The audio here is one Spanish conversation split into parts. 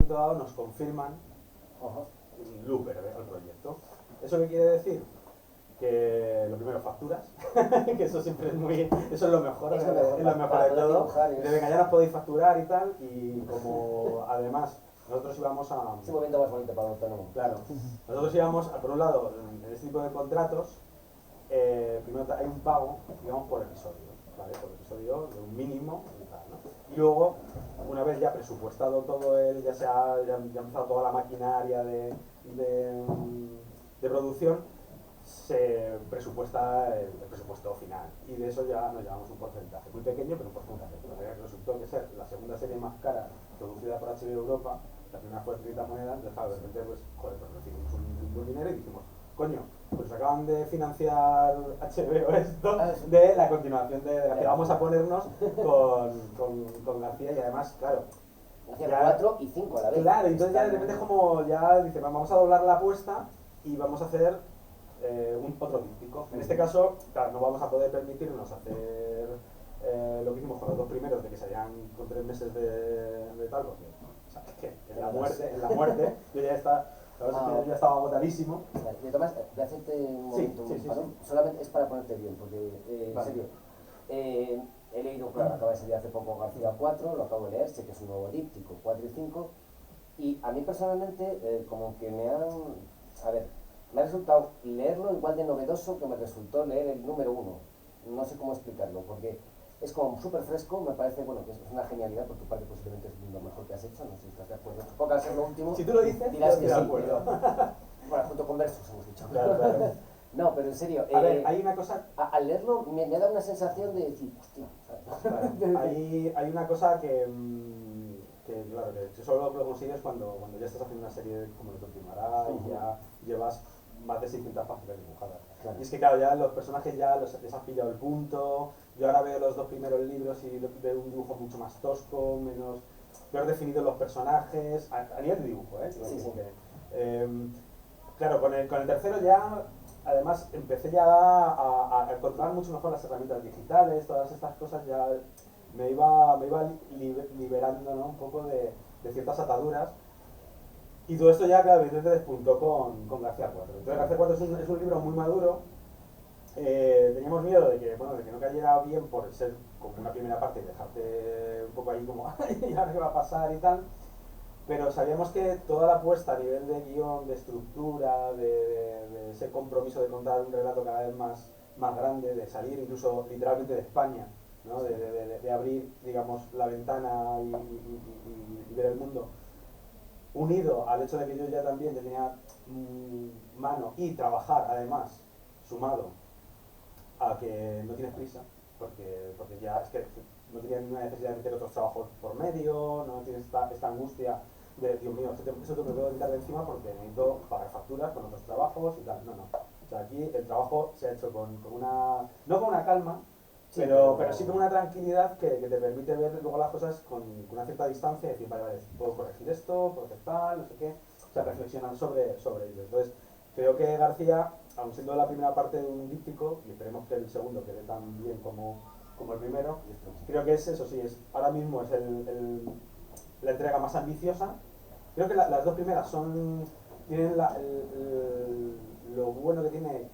momento dado nos confirman Looper, el proyecto. ¿Eso qué quiere decir? Que lo primero, facturas, que eso siempre es muy, eso es lo mejor, es lo mejor de todo. De venga, ya nos podéis facturar y tal, y como además nosotros íbamos a... Es un momento más bonito para un autónomo. Claro, nosotros íbamos, por un lado, en este tipo de contratos, primero hay un pago, digamos, por episodio, ¿vale? Por episodio de un mínimo y tal, ¿no? Y luego, una vez ya presupuestado todo ya ha empezado toda la maquinaria de producción, se presupuesta el presupuesto final y de eso ya nos llevamos un porcentaje muy pequeño, pero un porcentaje. Resultó que ser la segunda serie más cara producida por HBO Europa. La primera fue 30 monedas, de repente pues, joder, pues recibimos un buen dinero y dijimos, coño, pues acaban de financiar HBO esto de la continuación de la que vamos a ponernos con García, y además, claro, Hacía 4 y 5 a la vez. claro, entonces ya de repente es como, ya dice, vamos a doblar la apuesta y vamos a hacer otro díptico. En este caso, claro, no vamos a poder permitirnos hacer lo que hicimos con los dos primeros, de que salían con 3 meses de tal, porque, o sea, es que en la muerte, yo ya ya estaba agotadísimo. De todas maneras, de hacerte un momento, solamente es para ponerte bien, porque, en serio, he leído, claro, acaba de salir hace poco García 4, lo acabo de leer, sé que es un nuevo díptico, 4 y 5, y a mí personalmente, como que me ha resultado leerlo igual de novedoso que me resultó leer el número 1. No sé cómo explicarlo, porque es como súper fresco, me parece, bueno, que es una genialidad, por tu parte posiblemente es lo mejor que has hecho, no sé si estás de acuerdo. Supongo que al ser lo último, si tú lo dices, dirás que de sí, acuerdo. Bueno, junto con versos hemos dicho. Claro. No, pero en serio, a ver, hay una cosa... Al leerlo me da una sensación de decir, hostia, claro, hay una cosa que claro, que solo lo consigues cuando ya estás haciendo una serie como de continuará y ya llevas más de 600 páginas dibujadas. Claro. Y es que claro, ya los personajes ya les has pillado el punto. Yo ahora veo los dos primeros libros y veo un dibujo mucho más tosco, peor definidos los personajes, a nivel de dibujo, ¿eh? Sí. Claro, con el tercero ya, además, empecé ya a controlar mucho mejor las herramientas digitales, todas estas cosas ya me iba liberando, ¿no? Un poco de ciertas ataduras. Y todo esto ya, claro, evidentemente despuntó con García 4. Entonces, García 4 es un libro muy maduro. Teníamos miedo de que no cayera bien por ser como una primera parte y dejarte un poco ahí como, ¿y ahora qué va a pasar y tal? Pero sabíamos que toda la apuesta a nivel de guión, de estructura, de ese compromiso de contar un relato cada vez más grande, de salir incluso literalmente de España, ¿no? de abrir, digamos, la ventana y ver el mundo, unido al hecho de que yo ya también tenía mano y trabajar además, sumado a que no tienes prisa, porque ya es que no tienes ninguna necesidad de meter otros trabajos por medio, no tienes esta angustia de, Dios mío, eso te lo tengo que quitar de encima porque necesito pagar facturas con otros trabajos y tal. No. O sea, aquí el trabajo se ha hecho con una, no con una calma, sí, pero sí con una tranquilidad que te permite ver luego las cosas con una cierta distancia y decir, vale, puedo corregir esto, puedo hacer tal, no sé qué. O sea, reflexionar sobre ello. Entonces, creo que García, aun siendo la primera parte de un díptico, y esperemos que el segundo quede tan bien como el primero, creo que es eso, sí, ahora mismo es la entrega más ambiciosa. Creo que las dos primeras tienen lo bueno que tiene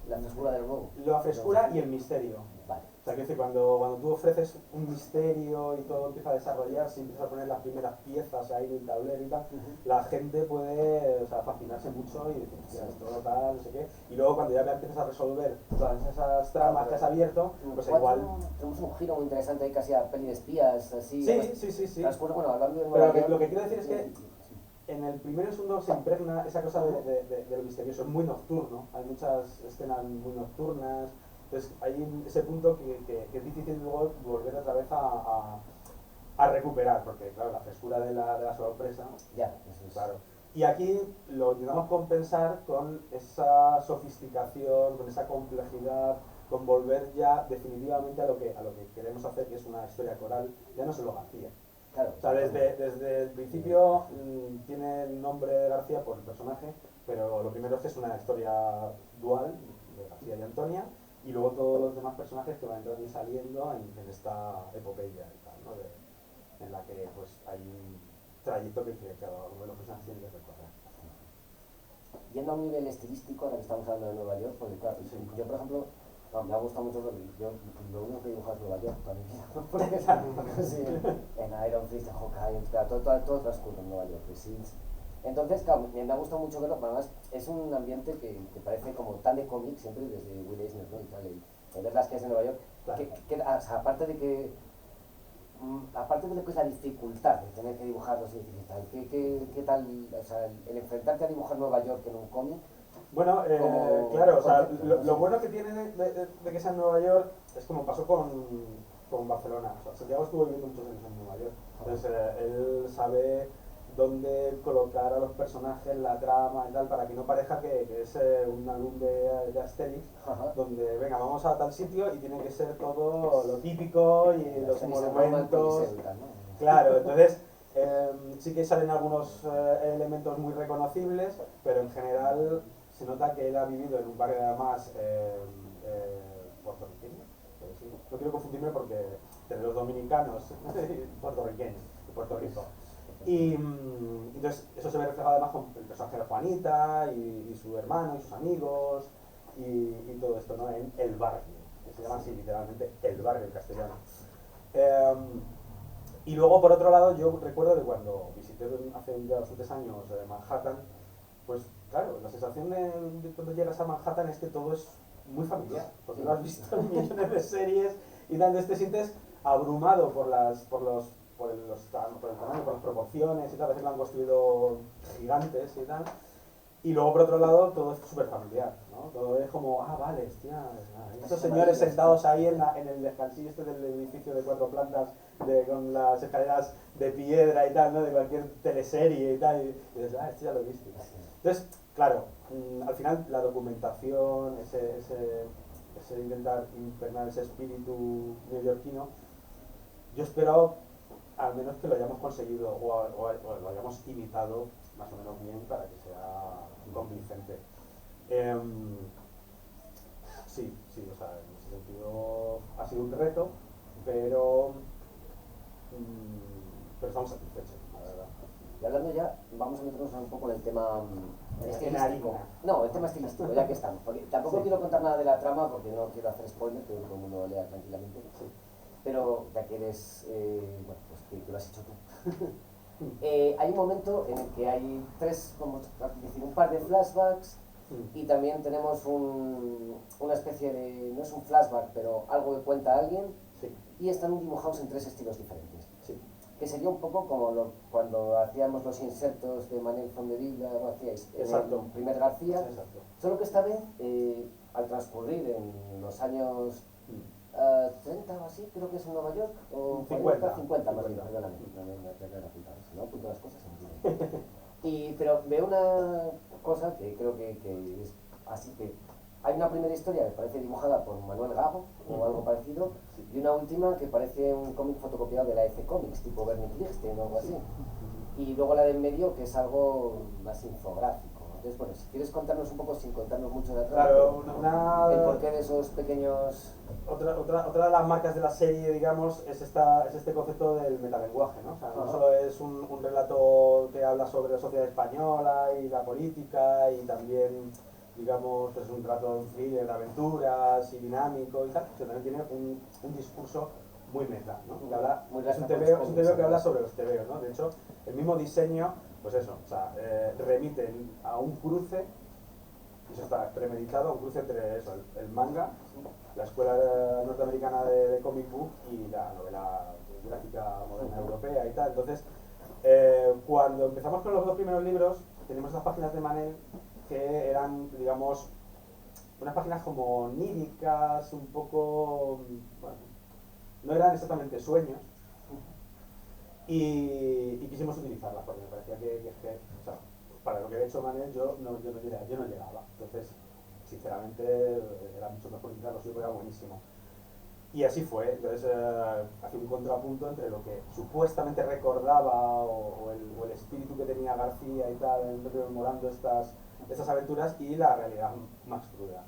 la frescura del nuevo. La frescura y el misterio. Vale. O sea, que cuando tú ofreces un misterio y todo empieza a desarrollarse, empiezas a poner las primeras piezas ahí en el tablero y tal, la gente puede, fascinarse mucho y decir, hostia, esto tal, no sé qué. Y luego cuando ya empiezas a resolver todas esas tramas que has abierto, pues igual... Tenemos un giro muy interesante ahí, casi a peli de espías, así. Sí. Bueno, hablando de pero lo que quiero decir es que en el primero y segundo se impregna esa cosa de lo misterioso, es muy nocturno, hay muchas escenas muy nocturnas, entonces hay ese punto que es difícil luego volver otra vez a recuperar, porque claro, la frescura de la sorpresa, ya, eso es. Claro. Y aquí lo intentamos compensar con esa sofisticación, con esa complejidad, con volver ya definitivamente a lo que queremos hacer, que es una historia coral, ya no solo García. Claro, o sea, desde el principio tiene el nombre de García por el personaje, pero lo primero es que es una historia dual de García y Antonia, y luego todos los demás personajes que van entrando y saliendo en esta epopeya y tal, ¿no? En la que pues hay trayecto que cada uno de los personajes tiene que recorrer. Yendo a un nivel estilístico, ahora que estamos hablando de Nueva York, porque claro, Sí. yo por ejemplo, me ha gustado mucho, yo lo único que he dibujado es Nueva York toda mi vida, porque sí, en Iron Fist, en Hawkeye, todo transcurre en Nueva York, sí. Entonces, claro, me ha gustado mucho verlo, además es un ambiente que parece como tan de cómic, siempre desde Will Eisner, ¿no? Y tal, y ver las calles de Nueva York, Claro. o sea, aparte de lo que es la dificultad de tener que dibujarlos y tal, ¿qué tal, o sea, el enfrentarte a dibujar Nueva York en un cómic? Bueno, claro, o sea, lo bueno que tiene de que sea en Nueva York es como pasó con Barcelona. O sea, Santiago estuvo viviendo muchos años en Nueva York. Entonces, él sabe dónde colocar a los personajes, la trama y tal, para que no parezca que es un álbum de Asterix, donde, venga, vamos a tal sitio y tiene que ser todo lo típico y los monumentos. Claro, entonces sí que salen algunos elementos muy reconocibles, pero en general se nota que él ha vivido en un barrio además puertorriqueño. Sí. No quiero confundirme porque entre los dominicanos y puertorriqueños, de Puerto Rico. Y entonces eso se ve reflejado además con el personaje de Juanita y su hermano y sus amigos y todo esto, ¿no? En el barrio, que se llama así literalmente el barrio en castellano. Y luego, por otro lado, yo recuerdo de cuando visité hace ya bastantes años Manhattan, pues claro, la sensación de cuando llegas a Manhattan es que todo es muy familiar, porque lo has visto en millones de series y tal, entonces te sientes abrumado por el tamaño, por las proporciones y tal, a veces lo han construido gigantes y tal. Y luego, por otro lado, todo es súper familiar, ¿no? Todo es como, vale, hostia, estos señores sentados ahí en el descansillo este del edificio de 4 plantas, con las escaleras de piedra y tal, ¿no? De cualquier teleserie y tal, y dices, esto ya lo he visto. Entonces, claro, al final la documentación, ese intentar impregnar ese espíritu neoyorquino, yo espero al menos que lo hayamos conseguido o lo hayamos imitado más o menos bien para que sea convincente. Sí, o sea, en ese sentido ha sido un reto, pero estamos satisfechos, la verdad. Y hablando ya, vamos a meternos un poco en el tema estilístico. harina. No, el tema estilístico, ya que estamos. Porque tampoco quiero contar nada de la trama porque no quiero hacer spoiler, quiero que todo el mundo lo lea tranquilamente. Pero ya que eres, bueno, pues que lo has hecho tú. Hay un momento en el que hay un par de flashbacks y también tenemos una especie de, no es un flashback, pero algo que cuenta alguien y están dibujados en 3 estilos diferentes. Que sería un poco como cuando hacíamos los insertos de Manel Fondevila, lo hacíais en el primer García. Exacto. Solo que esta vez, al transcurrir en los años 30 o así, creo que es en Nueva York, o 50 más bien, perdóname, no apunto las cosas. Pero veo una cosa que creo que es así, que hay una primera historia que parece dibujada por Manuel Gago o algo parecido, y una última que parece un cómic fotocopiado de la EC Comics, tipo Bernie Kristen o algo así. Y luego la del medio, que es algo más infográfico. Entonces, bueno, si quieres contarnos un poco, sin contarnos mucho de atrás, el porqué de esos pequeños... Otra de las marcas de la serie, digamos, es este concepto del metalenguaje, ¿no? O sea, no solo es un relato que habla sobre la sociedad española y la política y también, digamos, pues un trato de thriller, de aventuras y dinámico y tal, sino también tiene un discurso muy meta, ¿no? Que habla, es un tebeo que habla sobre los tebeos, ¿no? De hecho, el mismo diseño, pues eso, o sea, remite a un cruce, y eso está premeditado, un cruce entre eso, el manga, la escuela norteamericana de comic book y la novela gráfica moderna europea y tal. Entonces, cuando empezamos con los 2 primeros libros, teníamos esas páginas de Manel que eran, digamos, unas páginas como oníricas, un poco, bueno, no eran exactamente sueños, y quisimos utilizarlas porque me parecía que o sea, para lo que había hecho Manel yo no llegaba. Entonces, sinceramente, era mucho mejor utilizarlo, sí, era buenísimo. Y así fue. Entonces, hacía un contrapunto entre lo que supuestamente recordaba o el espíritu que tenía García y tal, rememorando estas aventuras, y la realidad más cruda.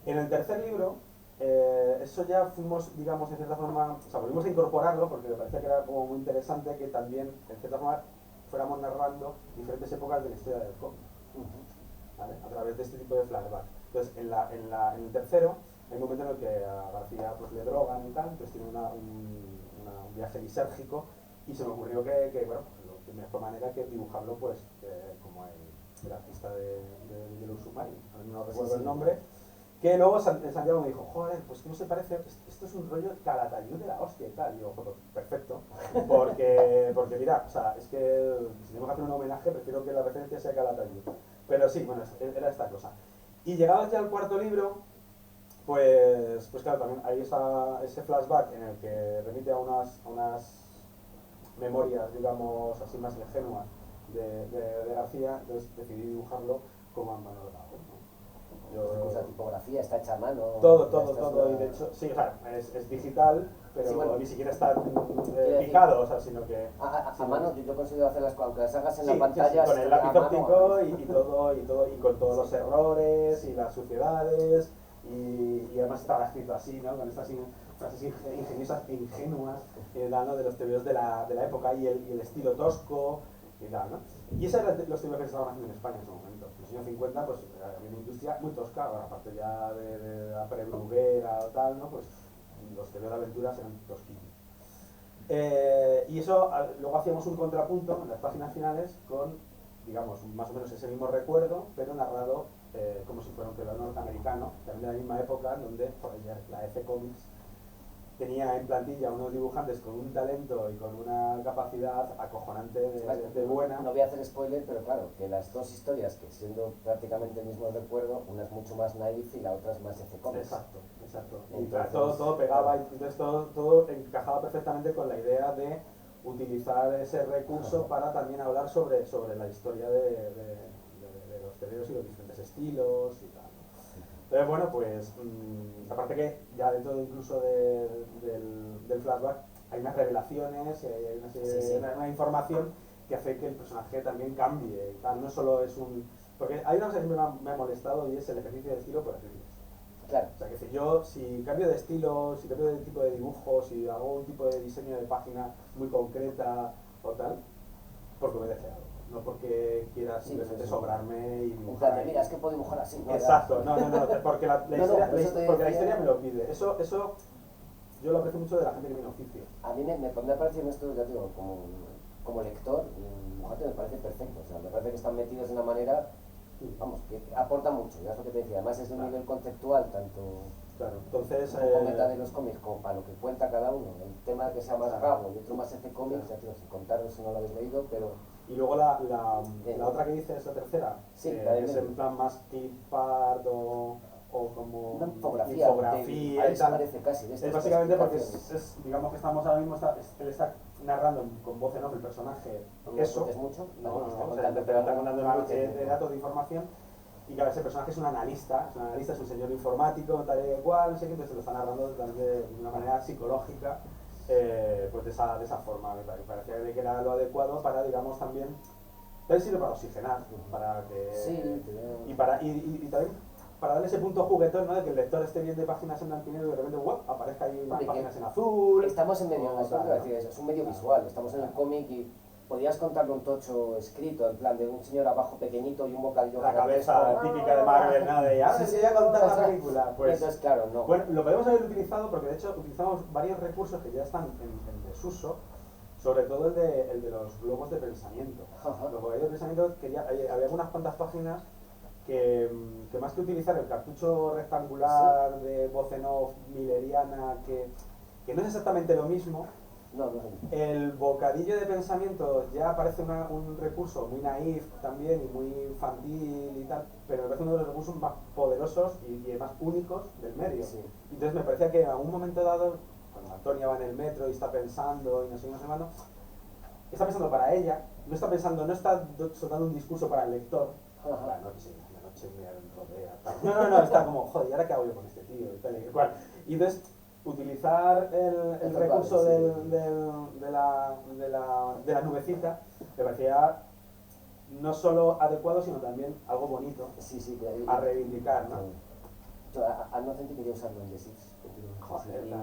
En el tercer libro, eso ya fuimos, digamos, en cierta forma, o sea, volvimos a incorporarlo porque me parecía que era como muy interesante que también, en cierta forma, fuéramos narrando diferentes épocas de la historia del cómic, ¿vale? A través de este tipo de flashback. Entonces, en el tercero, hay un momento en el que a García pues, le drogan y tal, entonces tiene un viaje lisérgico, y se me ocurrió bueno, que mejor manera que dibujarlo pues como el artista de Yellow Submarine, no recuerdo el nombre, que luego Santiago me dijo, joder, pues que no se parece, esto es un rollo Calatayud de la hostia y tal, y yo, pues perfecto, porque mira, o sea, es que si tenemos que hacer un homenaje, prefiero que la referencia sea Calatayud, pero sí, bueno, era esta cosa. Y llegado ya al cuarto libro, pues claro, también hay ese flashback en el que remite a unas memorias, digamos, así más ingenuas de García, entonces decidí dibujarlo como a mano de Gago, ¿no? Incluso la tipografía está hecha a mano. Todo, y de hecho, sí, o sea, es digital, pero sí, bueno, ni siquiera está picado, o sea, sino que... A mano, yo consigo hacerlas, aunque las hagas en la pantalla... Sí, con el lápiz óptico y con todos los errores y las suciedades, y además estaba escrito así, ¿no? Con estas frases ingeniosas e ingenuas, ¿no? De los tebeos de la época y el estilo tosco y tal, ¿no? Y esos eran los tebeos que se estaban haciendo en España en ese momento. En los años 50 pues había una industria muy tosca, ahora aparte ya de la pre-bruguera o tal, ¿no? Pues los tebeos de aventuras eran tosquillos. Y eso, luego hacíamos un contrapunto en las páginas finales con, digamos, más o menos ese mismo recuerdo, pero narrado como si fuera un tebeo norteamericano, también de la misma época, donde la F Comics tenía en plantilla unos dibujantes con un talento y con una capacidad acojonante de buena. No voy a hacer spoiler, pero claro, que las dos historias, que siendo prácticamente el mismo recuerdo, una es mucho más naif y la otra es más F Comics. Exacto. Entonces, y todo pegaba, y entonces todo encajaba perfectamente con la idea de utilizar ese recurso para también hablar sobre la historia de los tebeos y los diferentes estilos y tal. Entonces, bueno, pues aparte que ya dentro incluso del flashback hay unas revelaciones, hay una información que hace que el personaje también cambie y tal, no solo es un... Porque hay una cosa que me ha molestado y es el ejercicio de estilo por escribir. Claro. O sea, que yo si cambio de estilo, si cambio de tipo de dibujo, si hago un tipo de diseño de página muy concreta o tal, porque me deje algo. No porque quiera simplemente sobrarme y dibujar. Mira, es que puedo dibujar así. ¿No? Exacto, no, porque la historia me lo pide. Eso yo lo aprecio mucho de la gente que tiene oficio. A mí me parece esto, ya digo, como lector, dibujante me parece perfecto. O sea, me parece que están metidos de una manera, vamos, que aporta mucho, ya es lo que te decía. Además es de un nivel conceptual, tanto... Claro, entonces... como meta de los cómics, como para lo que cuenta cada uno. El tema que sea más Gabo y otro más F Comics, ya digo, sin contaros si no lo habéis leído, pero... Y luego la otra que dices, la tercera, que es en plan más clip art o como una infografía y tal. Parece casi, es básicamente porque digamos que estamos ahora mismo, él está narrando con voz en off el personaje eso. ¿Es mucho? Está contando una noche de datos de información. Y claro, ese personaje es un analista, es un señor informático, tal y cual, no sé qué, entonces se lo está narrando de una manera psicológica, pues de esa forma. Me parecía que era lo adecuado para, digamos, también sirve para oxigenar, para que... Sí, y también para darle ese punto juguetón, ¿no? De que el lector esté viendo páginas en blanco y negro y de repente aparezca ahí unas páginas en azul. Estamos en medio, es un medio visual, estamos en el cómic y podías contarle un tocho escrito, en plan de un señor abajo pequeñito y un bocadillo. La cabeza típica de Marvel, nada de ahora sí, voy a contar la película. Pues, entonces, claro, no. Bueno, lo podemos haber utilizado porque de hecho utilizamos varios recursos que ya están en desuso, sobre todo el de los globos de pensamiento. Los globos de pensamiento, había algunas cuantas páginas que más que utilizar el cartucho rectangular de voz en off milleriana, que no es exactamente lo mismo. No. El bocadillo de pensamiento ya parece un recurso muy naif también y muy infantil y tal, pero me parece uno de los recursos más poderosos y más únicos del medio. Sí. Entonces me parecía que en algún momento dado, cuando Antonia va en el metro y está pensando y no sé cuándo, está pensando para ella, no está soltando un discurso para el lector. La noche me rodea. No, está como, joder, ¿y ahora qué hago yo con este tío? Y tal y cual. Y entonces, utilizar el recurso de la nubecita me parecía no solo adecuado, sino también algo bonito a reivindicar, ¿no? Anocenti quería usarlo en The Six.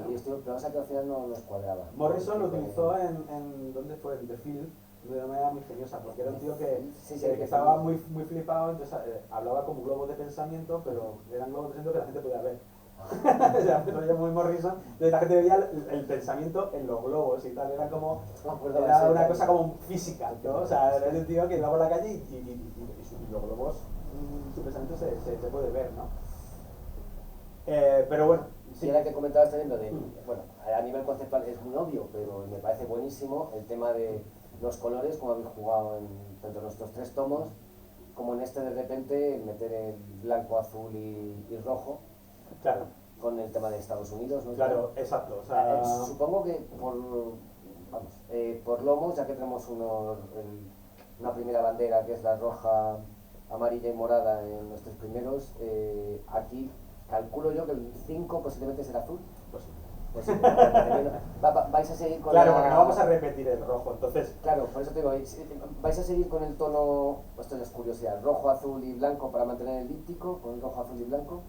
Y esto, pero pasa que al final no nos cuadraba. Morrison lo utilizó en ¿dónde fue? En The Field, de una manera muy ingeniosa, porque era un tío que, Sí, que estaba muy flipado, entonces hablaba como globos de pensamiento, pero eran globos de pensamiento que la gente podía ver. O sea, me rollo muy Morrison, entonces la gente veía el pensamiento en los globos y tal, era como, era una cosa como física, ¿no? O sea, era un tío que iba por la calle y los globos, su pensamiento se puede ver, ¿no? Pero bueno, sí. Y ahora que comentabas también lo de, bueno, a nivel conceptual es muy obvio, pero me parece buenísimo el tema de los colores, como habéis jugado en tanto en nuestros 3 tomos, como en este de repente meter el blanco, azul y rojo. Claro. Con el tema de Estados Unidos, ¿no? Claro, exacto. O sea, supongo que por lomos, ya que tenemos una primera bandera que es la roja, amarilla y morada en los 3 primeros, aquí calculo yo que el 5 posiblemente será azul. Pues sí, vais a seguir con claro, porque no vamos a repetir el rojo, entonces... Claro, por eso te digo, vais a seguir con el tono, esto es curiosidad, rojo, azul y blanco para mantener el díptico, con el rojo, azul y blanco.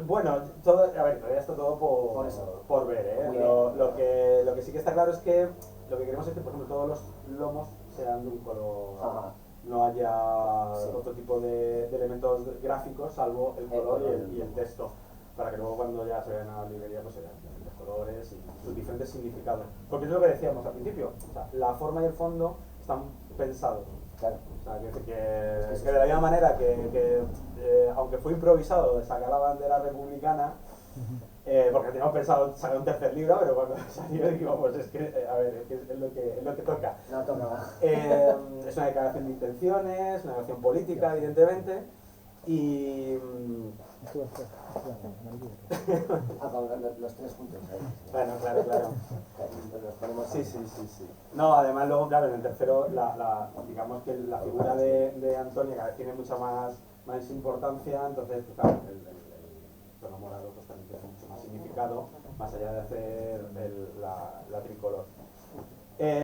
Bueno, todo, a ver, todavía está todo por ver, ¿eh? Lo que sí que está claro es que lo que queremos es que, por ejemplo, todos los lomos sean de un color, no haya otro tipo de elementos gráficos, salvo el color y el texto, para que luego cuando ya se vean a la librería pues sean diferentes colores y sus diferentes significados. Porque es lo que decíamos al principio, o sea, la forma y el fondo están pensados. Claro. O sea, que de la misma manera que aunque fue improvisado sacar la bandera republicana, porque teníamos pensado sacar un tercer libro, pero cuando salió dijimos, pues es que, a ver, es lo que toca. No toca. Es una declaración de intenciones, una declaración política, evidentemente, y... los 3 juntos. Bueno, claro. Los ponemos Sí. No, además luego, claro, en el tercero, digamos que la figura de Antonia cada vez tiene mucha más importancia, entonces, pues, claro, el tono morado pues también tiene mucho más significado, más allá de hacer la tricolor.